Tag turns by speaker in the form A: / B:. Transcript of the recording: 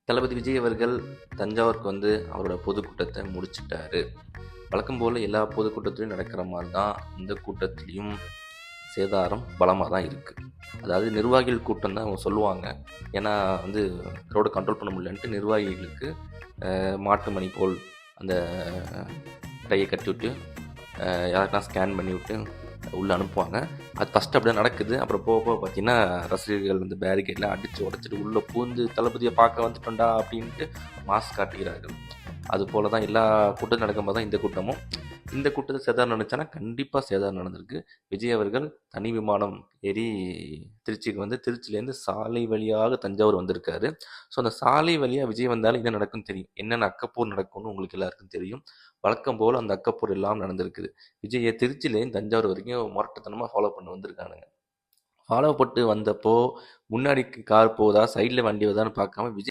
A: தளபதி விஜய் அவர்கள் தஞ்சாவூருக்கு வந்து அவரோட பொதுக்கூட்டத்தை முடிச்சிட்டாரு. வழக்கம் போல் எல்லா பொதுக்கூட்டத்திலையும் நடக்கிற மாதிரி தான் இந்த கூட்டத்திலையும் சேதாரம் பலமாக தான் இருக்குது. அதாவது நிர்வாகிகள் கூட்டம் தான் அவங்க சொல்லுவாங்க. ஏன்னா வந்து க்ரௌடை கண்ட்ரோல் பண்ண முடியலன்ட்டு நிர்வாகிகளுக்கு மாட்டு மணி போல் அந்த டையை கட்டி விட்டு யாருக்கெல்லாம் ஸ்கேன் பண்ணி விட்டு உள்ளே அனுப்புவாங்க. அது ஃபஸ்ட்டு அப்படி தான் நடக்குது. அப்புறம் போக போக பார்த்தீங்கன்னா ரசிகர்கள் வந்து பேரிகேட்லாம் அடித்து உடச்சிட்டு உள்ளே பூந்து தளபதியை பார்க்க வந்துட்டோண்டா அப்படின்ட்டு மாஸ் காட்டுகிறார்கள். அது போல தான் எல்லா கூட்டமும் நடக்கும்போது தான் இந்த கூட்டத்தில் சேதாரம் நடந்துச்சானா கண்டிப்பாக சேதாரம் நடந்திருக்கு. விஜய் அவர்கள் தனி விமானம் ஏறி திருச்சிக்கு வந்து திருச்சியிலேருந்து சாலை வழியாக தஞ்சாவூர் வந்திருக்காரு. ஸோ அந்த சாலை வழியாக விஜய் வந்தாலும் என்ன நடக்கும்னு தெரியும். என்னென்ன அக்கப்போர் நடக்கும்னு உங்களுக்கு எல்லாருக்கும் தெரியும். வழக்கம் போல் அந்த அக்கப்போர் எல்லாம் நடந்திருக்குது. விஜயை திருச்சியிலேருந்து தஞ்சாவூர் வரைக்கும் முரட்டுத்தனமாக ஃபாலோ பண்ணி வந்திருக்கானுங்க. ஃபாலோ பண்ணிட்டு வந்தப்போ முன்னாடி கார் போகுதா சைடில் வண்டி வருதான்னு பார்க்காம விஜய்